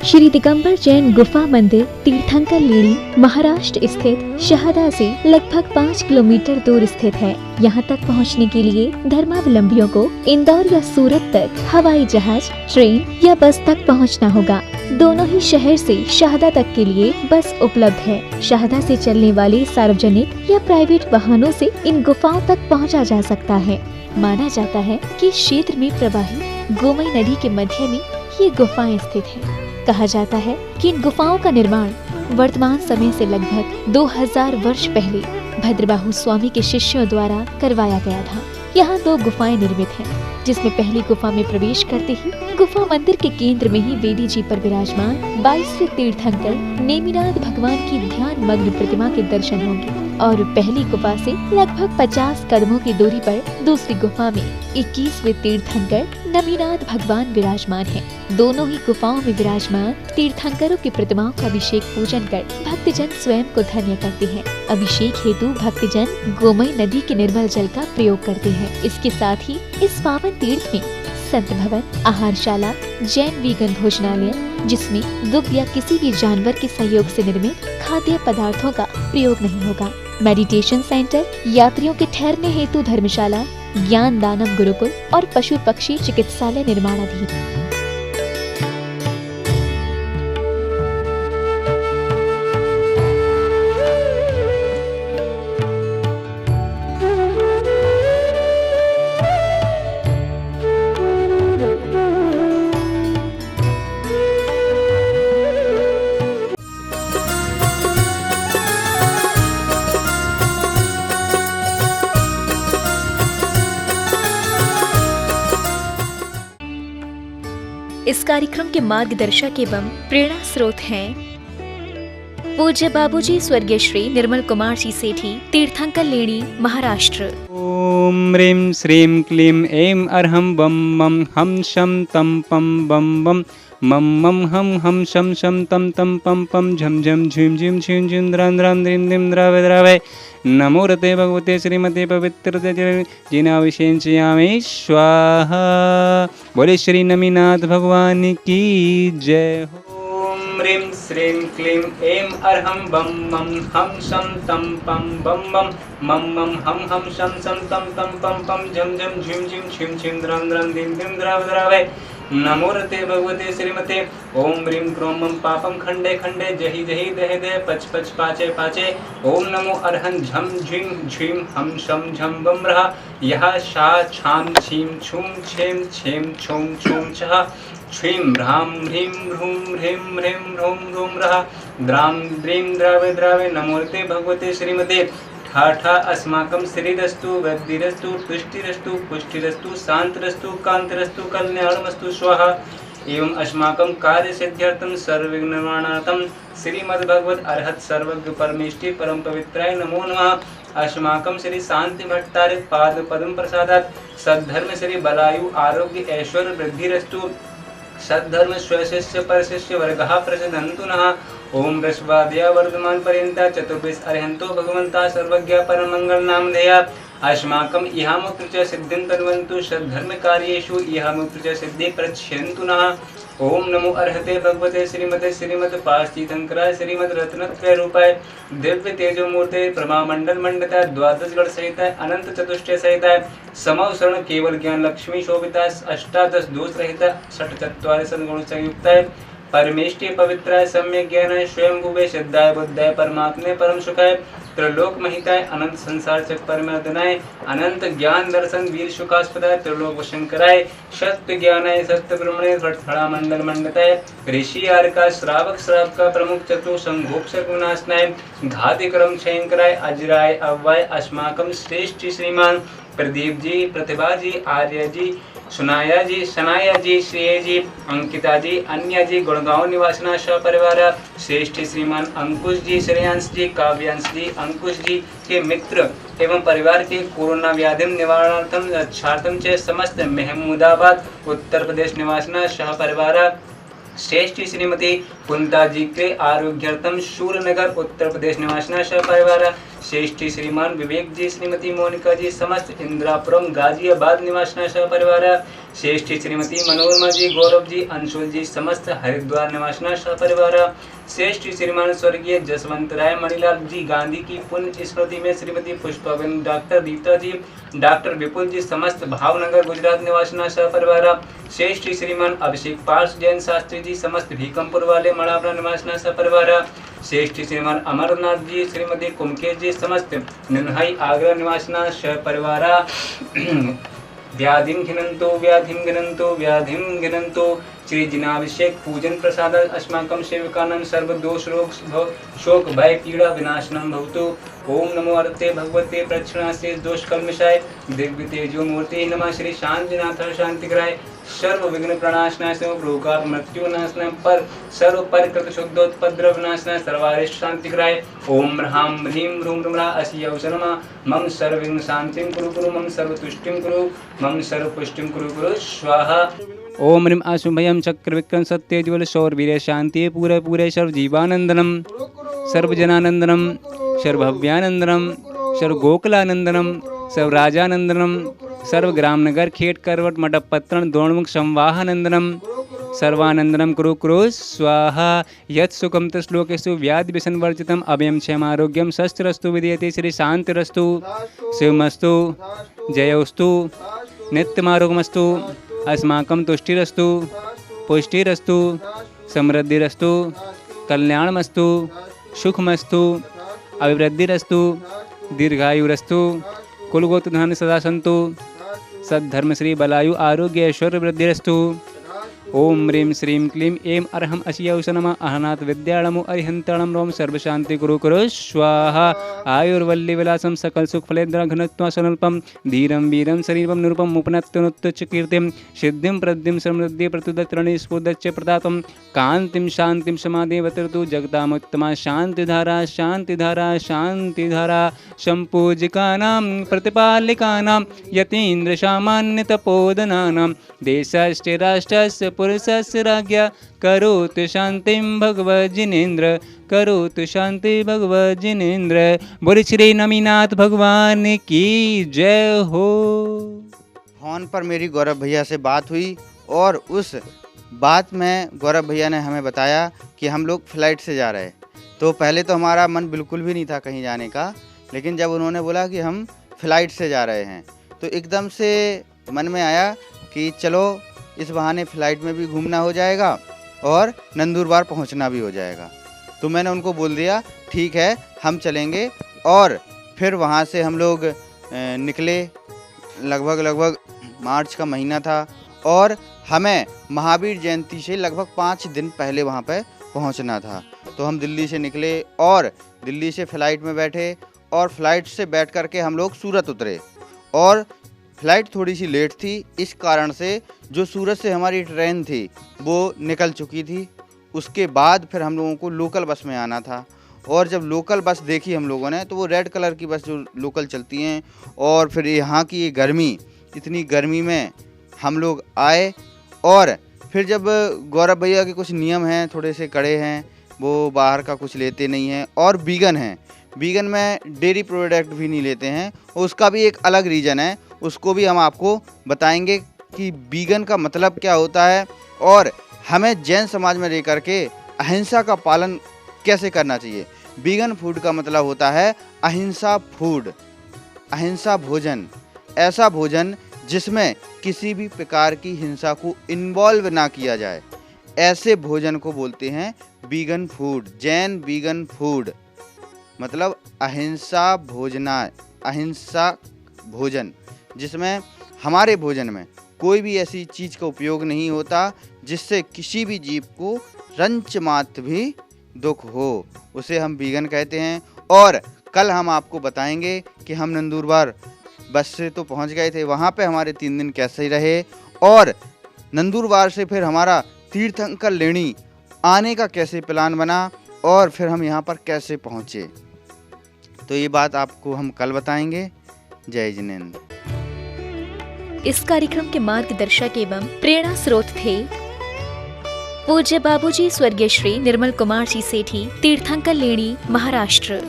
श्री दिगंबर जैन गुफा मंदिर तीर्थंकर लेणी महाराष्ट्र स्थित शहदा से लगभग 5 किलोमीटर दूर स्थित है। यहाँ तक पहुँचने के लिए धर्मावलंबियों को इंदौर या सूरत तक हवाई जहाज, ट्रेन या बस तक पहुँचना होगा। दोनों ही शहर से शहदा तक के लिए बस उपलब्ध है। शहदा से चलने वाले सार्वजनिक या प्राइवेट वाहनों से इन गुफाओं तक पहुँचा जा सकता है। माना जाता है कि इस क्षेत्र में प्रवाहित गोमई नदी के मध्य में ये गुफाएं स्थित हैं। कहा जाता है कि इन गुफाओं का निर्माण वर्तमान समय से लगभग 2000 वर्ष पहले भद्रबाहु स्वामी के शिष्यों द्वारा करवाया गया था। यहाँ 2 गुफाएं निर्मित हैं, जिसमें पहली गुफा में प्रवेश करते ही गुफा मंदिर के केंद्र में ही वेदी जी पर विराजमान 22वें तीर्थंकर नेमिनाथ भगवान की ध्यान मग्न प्रतिमा के दर्शन होंगे और पहली गुफा से लगभग 50 कदमों की दूरी पर दूसरी गुफा में 21वें तीर्थंकर नेमिनाथ भगवान विराजमान हैं। दोनों ही गुफाओं में विराजमान तीर्थंकरों की प्रतिमाओं का अभिषेक पूजन कर भक्तजन स्वयं को धन्य करते हैं। अभिषेक हेतु भक्तजन गोमई नदी के निर्मल जल का प्रयोग करते हैं। इसके साथ ही इस पावन तीर्थ में संत भवन, आहारशाला, जैन वीगन भोजनालय, जिसमें दुग्ध या किसी भी जानवर के सहयोग से निर्मित खाद्य पदार्थों का प्रयोग नहीं होगा, मेडिटेशन सेंटर, यात्रियों के ठहरने हेतु धर्मशाला, ज्ञान दानम गुरुकुल और पशु पक्षी चिकित्सालय निर्माणाधीन। इस कार्यक्रम के मार्गदर्शक एवं प्रेरणा स्रोत हैं पूज्य बाबूजी स्वर्गीय श्री निर्मल कुमार जी सेठी, तीर्थंकर लेणी, महाराष्ट्र। ओम ह्रीं श्रीं क्लीं ऐं अर्हं बम मम हम शम तम पम बम बम मम मम हम शम शम तम तम पम पम झम झम झीं झीं झीं झीं द्रां द्रां द्रीं द्रीं द्रावय द्रावय। नमो रते भगवते श्रीमते पवित्रते जिनाविषेचयामि स्वाहा। बोले श्री नमीनाथ भगवान की जय हो। ओम ह्रीं श्रीं क्लीं ऐं अर्हं बम मम हम शम तम पम बम बम मम मम हम शम शम तम तम पम पम झम झम झीं झीं झीं झीं द्रां द्रां द्रीं द्रीं द्रावय द्रावय। नमो रते भगवते श्रीमते ओम ह्रीं क्रों मम पापम खंडे खंडे जहि जहि दहे दे पच पच पाचे पाचे। ओम नमो अर्हं झम झीं झीं हम शम झम बम रहा यह शा छाम छीम छूम छेम छेम छूम छूम छह छीं भ्रां ह्रीं ह्रूं ह्रीं ह्रीं ह्रूं ह्रूं रहा द्रां द्रीं द्रावे द्रावे। नमो रते भगवते श्रीमते ठाठा अस्माकं श्रीरस्तु वृद्धिरस्तु तुष्टिरस्तु पुष्टिरस्तु शांतिरस्तु कांतिरस्तु कल्याणमस्तु स्वाहा। एवं अस्माकं कार्य सिद्ध्यर्थं सर्वविघ्ननिवारणार्थं श्रीमद्भगवत अर्हत सर्वज्ञ परमेष्टि परम पवित्राय नमो नमः। अस्माकं श्री शांति भट्टार्य पाद पद्म प्रसादात् सद्धर्म श्री बलायु आरोग्य ऐश्वर्य वृद्धिरस्तु सद्धर्म स्वशिष्य परशिष्य वर्गः प्रसिद्धन्तु नः। ओम रसवादया वर्धमान पर्यंता चतुर्विश अर्हन्तो भगवन्ता सर्वज्ञ परम मंगल नामधेया। अस्माकं इहामुत्र च सिद्धिं तन्वन्तु सद्धर्म कार्येषु इहामुत्र च सिद्धि प्रच्छयन्तु नः। ओम नमो अर्हते भगवते श्रीमते श्रीमद पार्थितंकराय श्रीमद रत्नत्रय रूपाय दिव्य तेजोमूर्ते प्रमामंडल मंडताय द्वादश गण सहिताय अनंत चतुष्टय सहिताय समव शरण केवल ज्ञान लक्ष्मी शोभिताय अष्टादश दोष रहिताय षट चत्वारि सद्गुण संयुक्ताय परमेष्टि पवित्राय सम्यक ज्ञानाय स्वयं भुवे सिद्धाय बुद्धाय परमात्मे परम सुखाय त्रिलोक महिताय अनंत संसार चक परमर्दनाय अनंत ज्ञान दर्शन वीर सुखास्पदाय त्रिलोक शंकराय सत्य ज्ञानाय सत्य ब्रह्मणे थड़ा मंडल मंडताय ऋषि आर्का श्रावक श्रावक का प्रमुख चतु संघोक्षक विनाशनाय घाति क्रम क्षयंकराय अजराय अव्वाय अस्माकं श्रेष्ठ श्रीमान प्रदीप जी, प्रतिभा जी, आर्य जी, सुनाया जी, सनाया जी, श्रेय जी, अंकिता जी, अन्या जी, गुड़गांव निवासना सपरिवार श्रेष्ठ श्रीमान अंकुश जी, श्रेयांश जी, काव्यांश जी, अंकुश जी के मित्र एवं परिवार के कोरोना व्याधि निवारणार्थम रक्षार्थम च समस्त महमूदाबाद उत्तर प्रदेश निवासना सपरिवार श्रेष्ठ श्रीमती कुंता जी के आरोग्यार्थम सूरनगर उत्तर प्रदेश निवासना सपरिवार श्रेष्ठ श्रीमान विवेक जी, श्रीमती मोनिका जी, समस्त इंदिरापुरम गाजियाबाद निवासना सपरिवार श्रेष्ठी श्रीमती मनोरमा जी, गौरव जी, अंशुल जी, समस्त हरिद्वार निवासना सपरिवार। श्रेष्ठ श्रीमान स्वर्गीय जसवंत राय मणिलाल जी, गांधी की पुण्य स्मृति में श्रीमती पुष्पाबेन, डॉक्टर दीप्ता जी, डॉक्टर विपुल जी, समस्त भावनगर गुजरात निवासना सपरिवार। श्रेष्ठ श्रीमान अभिषेक पार्श जैन शास्त्री जी, समस्त भीकमपुर वाले मड़ावरा निवासना सपरिवार। श्रेष्ठ श्रीमान अमरनाथ जी, श्रीमती कुमकेश जी, समस्त निन्हाई आगरा निवासना सपरिवार। व्याधिं घिनन्तु व्याधिं घिनन्तु व्याधिं घिनन्तु। श्री जिनाभिषेक पूजन प्रसाद अस्माकं सेवकानां सर्वदोष रोग शोक भय पीड़ा विनाशनं भवतु। ओम नमो अर्ते भगवते प्रक्षणास्ते दोष कल्मषाय दिव्य तेजो मूर्ति नमः। श्री शांतिनाथ शांतिग्राय सर्व विघ्न प्रणाशनाय लोकार मृत्यु नाशनाय पर सर्व परिकृत शुद्धोत्पद्रव नाशनाय सर्वारिष्ट शांतिग्राय। ओम ह्रां ह्रीं ह्रूं ह्रा अस्य अवसरमा मम सर्वविघ्न शांतिं कुरु कुरु मम सर्वतुष्टिं कुरु मम सर्वपुष्टिं कुरु कुरु स्वाहा। ओम ह्रीं अशुभयं चक्र विक्रम सत्यज्वल शौर्वीर्य शांति पूरे पूरे सर्वजीवानंदनम सर्वजनानंदनम सर्वभव्यानंदनम सर्वगोकुलानंदनम सर्वराजानंदनम सर्वग्रामनगर खेट करवट मडपत्रण द्रोणमुख संवाहानंदनम सर्वानंदनम कुरु कुरु स्वाहा। यत् सुखम तश्लोकेषु व्याधि व्यसनवर्जितम अभयं क्षेमारोग्यम शस्त्रस्तु विधीयते। श्री शांतिरस्तु शिवमस्तु जयोस्तु नित्यमारोग्यमस्तु अस्माकं तुष्टिरस्तु पुष्टिरस्तु समृद्धिरस्तु कल्याणमस्तु सुखमस्तु अभिवृद्धिरस्तु दीर्घायुरस्तु कुलगोत्र धन सदा सन्तु सद्धर्म श्री बलायु आरोग्य ऐश्वर्य वृद्धिरस्तु। ओम ह्रीं श्रीं क्लीं ऐं अर्हम् अस्य नमः। अहनाथ विद्याणमु अरिहंतणं रोम सर्वशांति कुरु कुरु स्वाहा। आयुर्वल्ली विलासं सकल सुख फलेन्द्र घनत्वा सनुल्पम धीरं वीरं शरीरं निरूपम उपनत्योनुच्च कीर्तिं सिद्धिं प्रद्धिं समृद्धि प्रतिदत्रणि स्फुदच्च प्रतापं कांतिं शांतिं समाधिवतरतु जगतामुत्तमा शांतिधारा शांतिधारा शांतिधारा। संपूजिकानां प्रतिपालिकानां यतीन्द्र सामान्य तपोधनानां देशस्य राष्ट्रस्य पुरुषस्य राज्ञा करोतु शांतिं भगवत् जिनेन्द्र करोतु शांति भगवत् जिनेन्द्र। बोले श्री नमीनाथ भगवान की जय हो। फोन पर मेरी गौरव भैया से बात हुई और उस बात में गौरव भैया ने हमें बताया कि हम लोग फ्लाइट से जा रहे हैं। तो पहले तो हमारा मन बिल्कुल भी नहीं था कहीं जाने का, लेकिन जब उन्होंने बोला कि हम फ्लाइट से जा रहे हैं तो एकदम से मन में आया कि चलो इस बहाने फ़्लाइट में भी घूमना हो जाएगा और नंदुरबार पहुंचना भी हो जाएगा। तो मैंने उनको बोल दिया ठीक है हम चलेंगे। और फिर वहां से हम लोग निकले। लगभग मार्च का महीना था और हमें महावीर जयंती से लगभग 5 दिन पहले वहां पे पहुंचना था। तो हम दिल्ली से निकले और दिल्ली से फ़्लाइट में बैठे और फ्लाइट से बैठ करके हम लोग सूरत उतरे। और फ़्लाइट थोड़ी सी लेट थी, इस कारण से जो सूरत से हमारी ट्रेन थी वो निकल चुकी थी। उसके बाद फिर हम लोगों को लोकल बस में आना था। और जब लोकल बस देखी हम लोगों ने तो वो रेड कलर की बस जो लोकल चलती हैं। और फिर यहाँ की ये गर्मी, इतनी गर्मी में हम लोग आए। और फिर जब गौरव भैया के कुछ नियम हैं थोड़े से कड़े हैं, वो बाहर का कुछ लेते नहीं हैं और वीगन हैं। वीगन में डेयरी प्रोडक्ट भी नहीं लेते हैं। उसका भी एक अलग रीज़न है, उसको भी हम आपको बताएंगे कि वीगन का मतलब क्या होता है और हमें जैन समाज में रह करके अहिंसा का पालन कैसे करना चाहिए। वीगन फूड का मतलब होता है अहिंसा फूड, अहिंसा भोजन, ऐसा भोजन जिसमें किसी भी प्रकार की हिंसा को इन्वॉल्व ना किया जाए, ऐसे भोजन को बोलते हैं vegan food. Jain vegan food मतलब अहिंसा भोजना, अहिंसा भोजन जिसमें हमारे भोजन में कोई भी ऐसी चीज़ का उपयोग नहीं होता जिससे किसी भी जीव को रंच मात्र भी दुख हो, उसे हम वीगन कहते हैं। और कल हम आपको बताएंगे कि हम नंदुरबार बस से तो पहुंच गए थे, वहां पे हमारे 3 दिन कैसे रहे और नंदुरबार से फिर हमारा तीर्थंकर लेणी आने का कैसे प्लान बना और फिर हम यहाँ पर कैसे पहुँचे। तो ये बात आपको हम कल बताएंगे। जय जिनेंद्र। इस कार्यक्रम के मार्गदर्शक एवं प्रेरणा स्रोत थे पूज्य बाबूजी स्वर्गीय श्री निर्मल कुमार जी सेठी, तीर्थंकर लेणी, महाराष्ट्र।